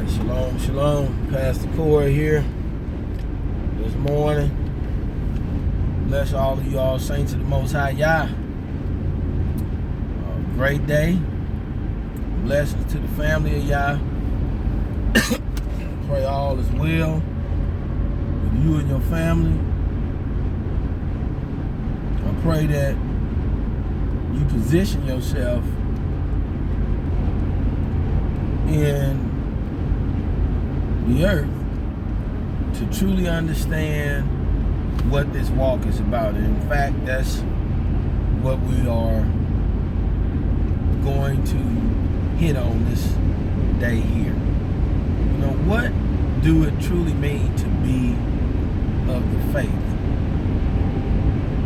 right, shalom, shalom. Pastor Corey here this morning. Bless all of you all saints of the Most High Yah. Great day. Blessings to the family of Yah. Pray all is well with you and your family. I pray that you position yourself in the earth to truly understand what this walk is about. And in fact, that's what we are going to hit on this day here. You know, what do it truly mean to be of the faith?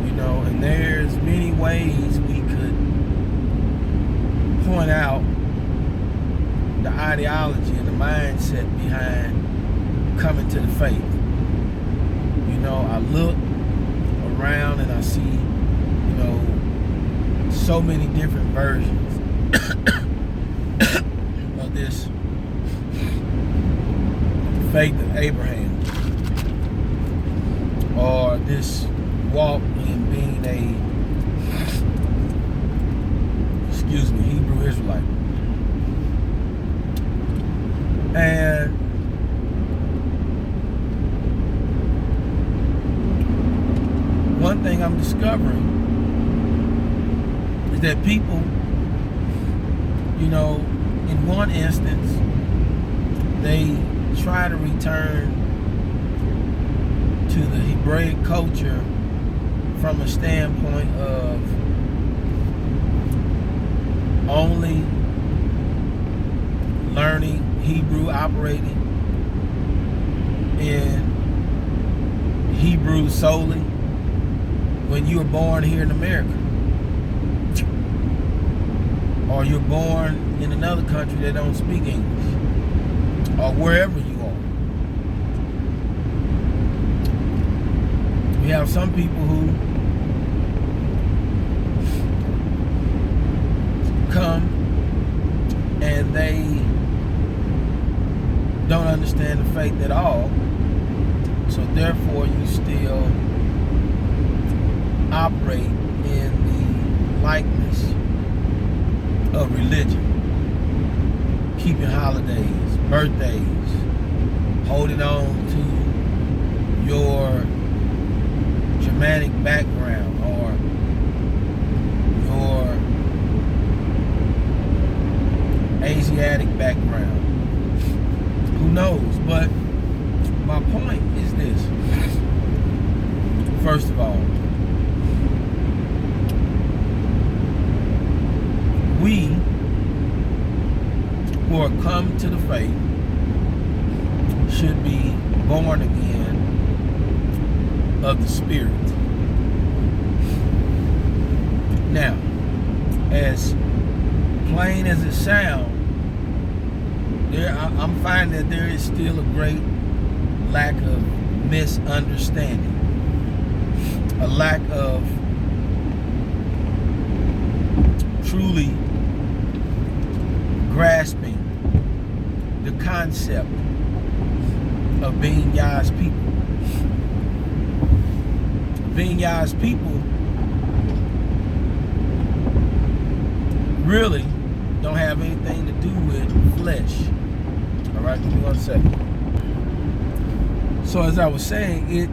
You know, and there's many ways we could point out the ideology and the mindset behind coming to the faith. You know, I look around and I see, you know, so many different versions of this faith of Abraham, or this walk in being Hebrew Israelite. And one thing I'm discovering is that people, you know, in one instance, they try to return to the Hebraic culture from a standpoint of only learning Hebrew, operating in Hebrew solely when you were born here in America, or you're born in another country that don't speak English, or wherever you are. We have some people who come and they don't understand the faith at all, so therefore you still operate in the likeness of religion, keeping holidays, birthdays, holding on to your Germanic background or your Asiatic background. Who knows? But my point is this. First of all, we who are come to the faith should be born again of the Spirit. Now, as plain as it sounds, I'm finding that there is still a great lack of misunderstanding, a lack of truly grasping the concept of being Yah's people. Being Yah's people really don't have anything to do with flesh. All right, give me 1 second. So as I was saying, it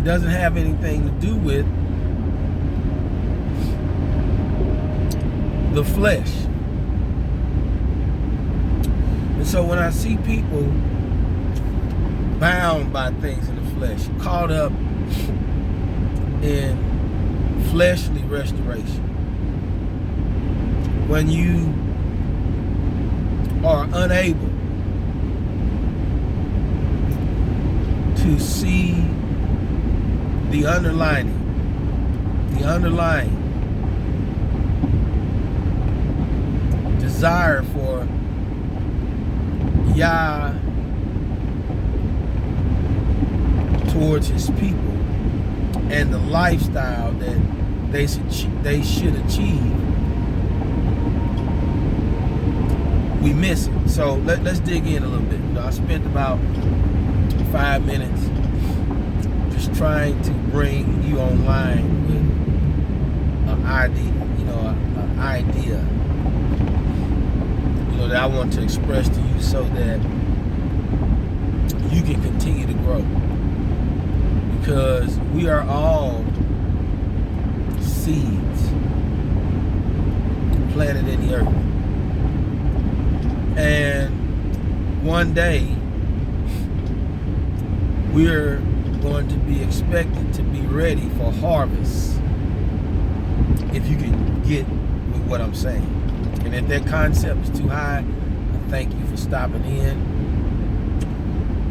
doesn't have anything to do with the flesh. And so when I see people bound by things in the flesh, caught up in fleshly restoration, when you are unable to see the underlying desire for Yah towards his people and the lifestyle that they should achieve, we miss it. So let's dig in a little bit. I spent about 5 minutes just trying to bring you online with an idea, an idea, that I want to express to you so that you can continue to grow. Because we are all seeds planted in the earth. And one day, we're going to be expected to be ready for harvest, if you can get with what I'm saying. And if that concept is too high, I thank you for stopping in.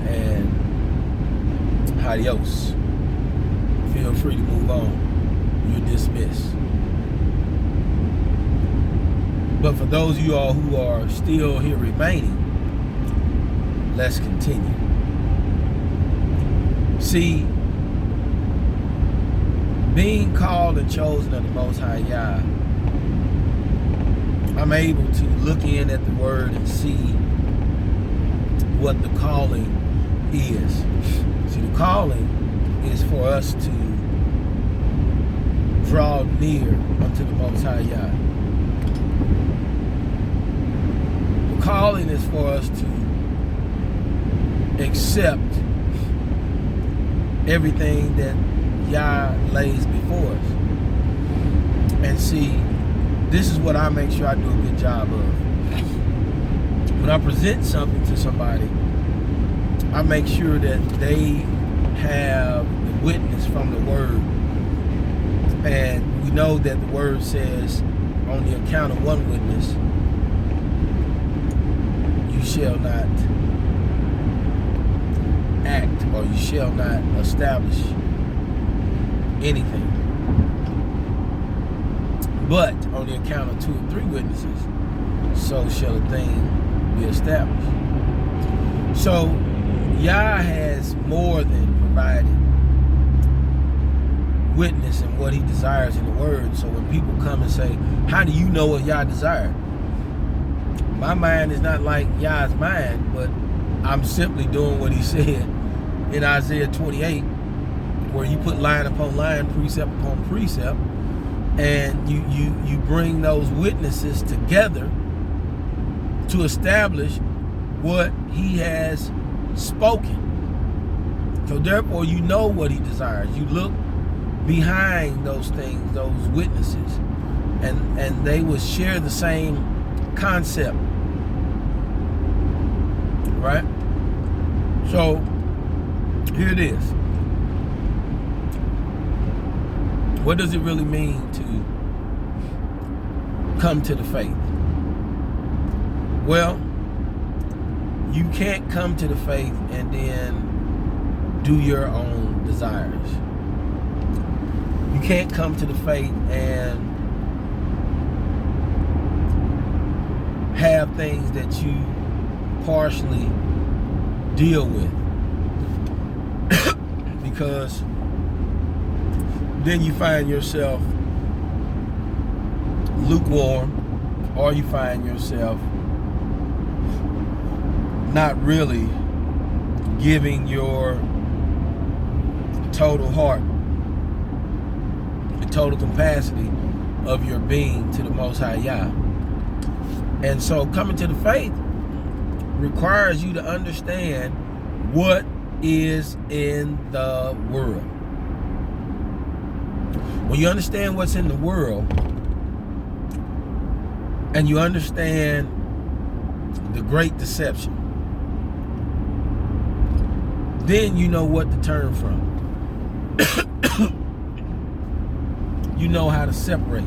And adios. Feel free to move on. You're dismissed. But for those of you all who are still here remaining, let's continue. See, being called and chosen of the Most High Yah, I'm able to look in at the word and see what the calling is. See, the calling is for us to draw near unto the Most High Yah. The calling is for us to accept everything that Yah lays before us. And see, this is what I make sure I do a good job of. When I present something to somebody, I make sure that they have the witness from the word. And we know that the word says, on the account of one witness, you shall not act, or you shall not establish anything. But on the account of 2 or 3 witnesses, so shall a thing be established. So Yah has more than provided witness in what he desires in the word. So when people come and say, how do you know what Yah desired? My mind is not like Yah's mind, but I'm simply doing what he said in Isaiah 28, where you put line upon line, precept upon precept, and you bring those witnesses together to establish what he has spoken. So therefore, you know what he desires. You look behind those things, those witnesses, and they will share the same concept, right? So here it is. What does it really mean to come to the faith? Well, you can't come to the faith and then do your own desires. You can't come to the faith and have things that you partially deal with. Because then you find yourself lukewarm, or you find yourself not really giving your total heart, the total capacity of your being to the Most High Yah. And so coming to the faith requires you to understand what is in the world. When you understand what's in the world, and you understand the great deception, then you know what to turn from. You know how to separate.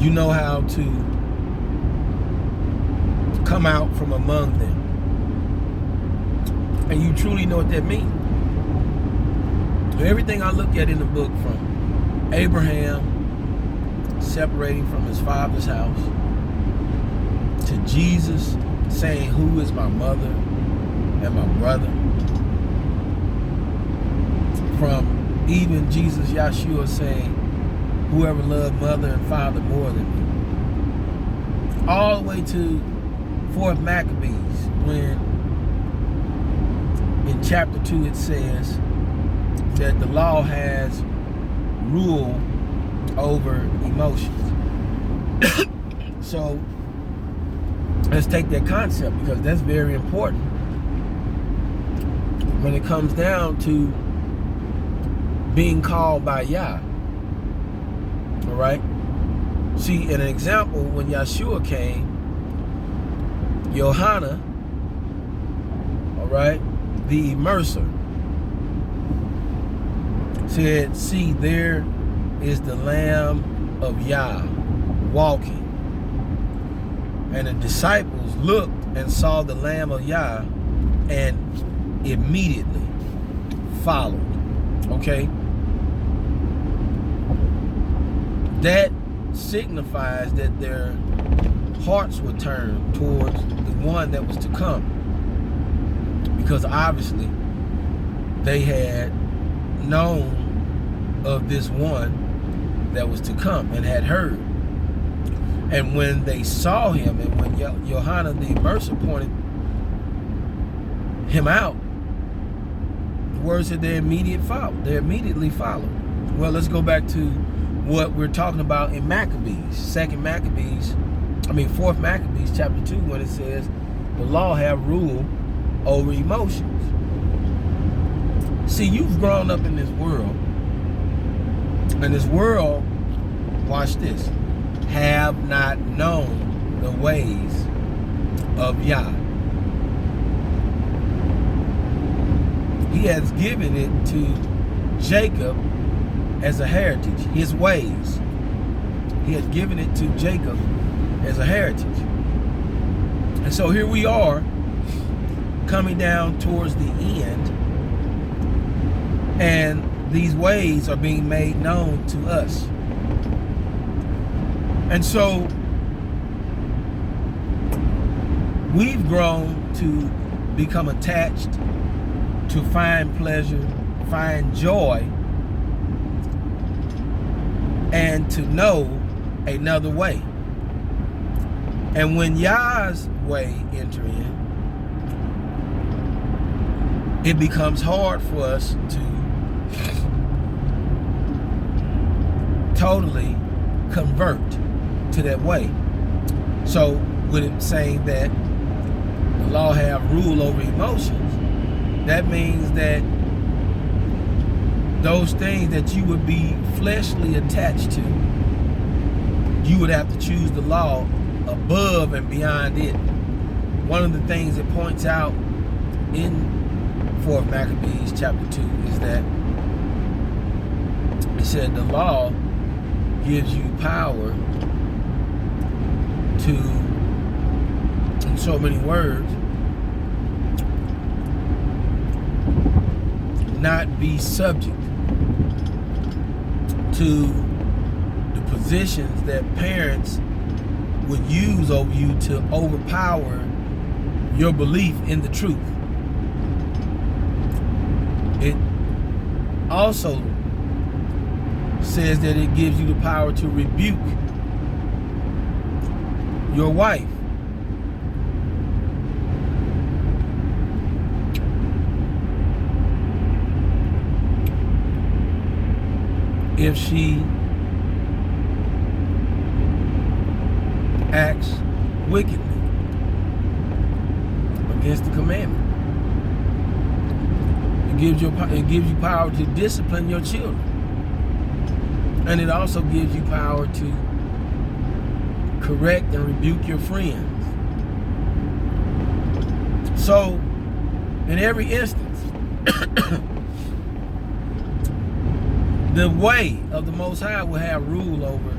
You know how to come out from among them. And you truly know what that means. Everything I look at in the book, from Abraham separating from his father's house, to Jesus saying, who is my mother and my brother, from even Jesus Yahshua saying, whoever loved mother and father more than me. all the way to 4th Maccabees, when in chapter 2 it says that the law has rule over emotions. So let's take that concept, because that's very important when it comes down to being called by Yah. All right. See, in an example, when Yeshua came, Yohana, all right, the immerser, said, "See, there is the Lamb of Yah walking." And the disciples looked and saw the Lamb of Yah and immediately followed. Okay? That signifies that their hearts were turned towards the one that was to come, because obviously they had known of this one that was to come and had heard. And when they saw him, and when Yohana the Immerser pointed him out, the word said they immediately followed. Well, let's go back to what we're talking about in Maccabees, 4th Maccabees chapter 2, when it says the law have rule over emotions. See, you've grown up in this world, and this world, watch this, have not known the ways of Yah. He has given it to Jacob as a heritage, his ways. He has given it to Jacob as a heritage. And so here we are, coming down towards the end, and these ways are being made known to us. And so we've grown to become attached, to find pleasure, find joy, and to know another way. And when Yah's way enter in, it becomes hard for us to totally convert to that way. So with it saying that the law have rule over emotions, that means that those things that you would be fleshly attached to, you would have to choose the law above and beyond it. One of the things it points out in 4th Maccabees chapter 2 is that it said the law gives you power to, in so many words, not be subject to the positions that parents would use over you to overpower your belief in the truth. It also says that it gives you the power to rebuke your wife. If she acts wickedly against the commandment. It gives you power to discipline your children. And it also gives you power to correct and rebuke your friends. So, in every instance, the way of the Most High will have rule over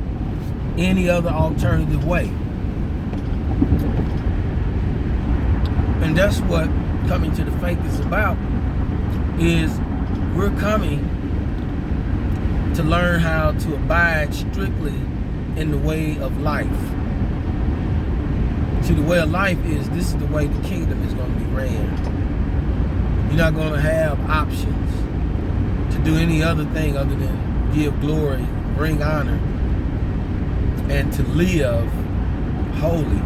any other alternative way. And that's what coming to the faith is about, is we're coming to learn how to abide strictly in the way of life. See, the way of life is, this is the way the kingdom is going to be ran. You're not going to have options to do any other thing other than give glory, bring honor, and to live holy,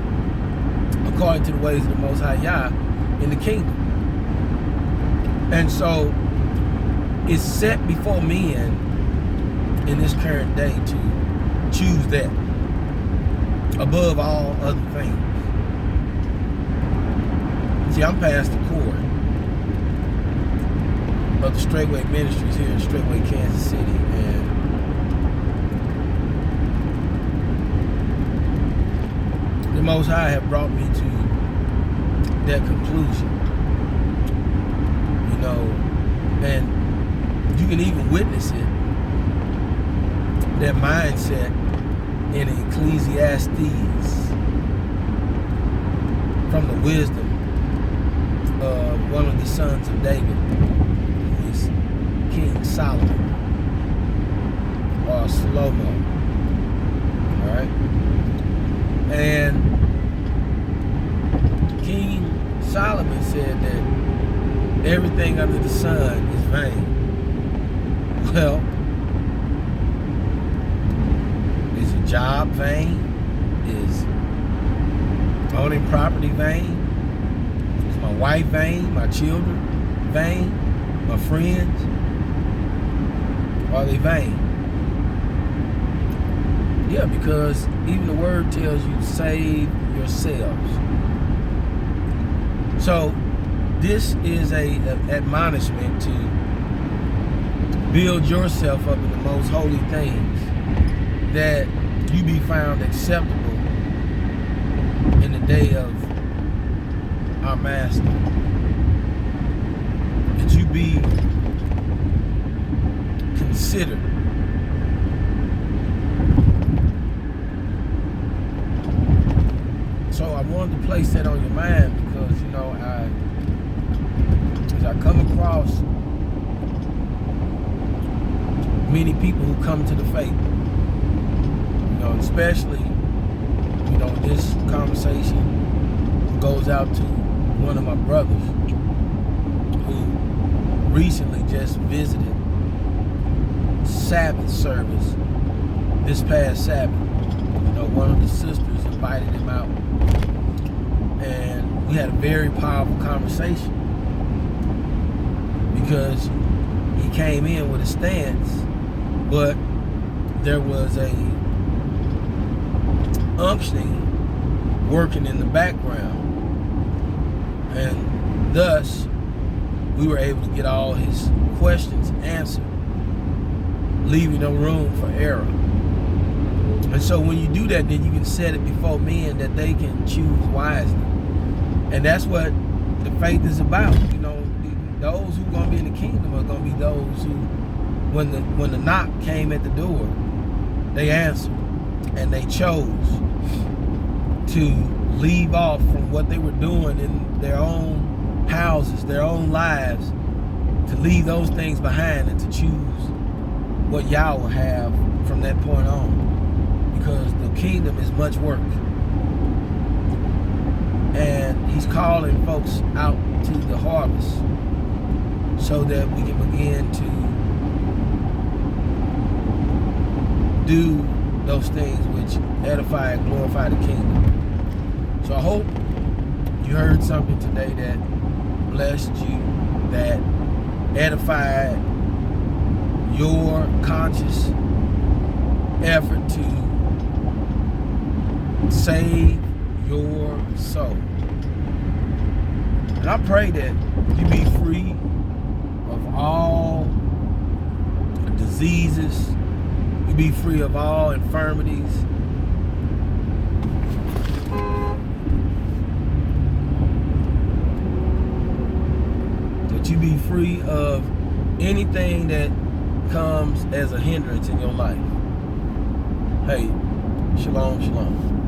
according to the ways of the Most High Yah in the kingdom. And so it's set before men in this current day to choose that above all other things. See, I'm past the core of the Straightway Ministries here in Straightway, Kansas City, and the Most High have brought me to that conclusion, you know, and you can even witness it, that mindset in Ecclesiastes, from the wisdom of one of the sons of David, who is King Solomon, or Shalom. All right? And King Solomon said that everything under the sun is vain. Well, is a job vain? Is owning property vain? Is my wife vain? My children vain? My friends? Are they vain? Yeah, because even the word tells you, save yourselves. So this is a admonishment to build yourself up in the most holy things, that you be found acceptable in the day of our Master. That you be considered. So I wanted to place that on your mind because, you know, as I come across many people who come to the faith, you know, especially, you know, this conversation goes out to one of my brothers who recently just visited Sabbath service this past Sabbath. You know, one of the sisters invited him out, and we had a very powerful conversation because he came in with a stance, but there was a unctioning working in the background, and thus we were able to get all his questions answered, leaving no room for error. And so when you do that, then you can set it before men that they can choose wisely. And that's what the faith is about. You know, those who are going to be in the kingdom are going to be those who, when the knock came at the door, they answered, and they chose to leave off from what they were doing in their own houses, their own lives, to leave those things behind and to choose what Yah will have from that point on. Because the kingdom is much work. And he's calling folks out to the harvest so that we can begin to do those things which edify and glorify the kingdom. So I hope you heard something today that blessed you, that edified your conscious effort to save your soul. And I pray that you be free of all diseases, you be free of all infirmities, that you be free of anything that comes as a hindrance in your life. Hey, shalom, shalom.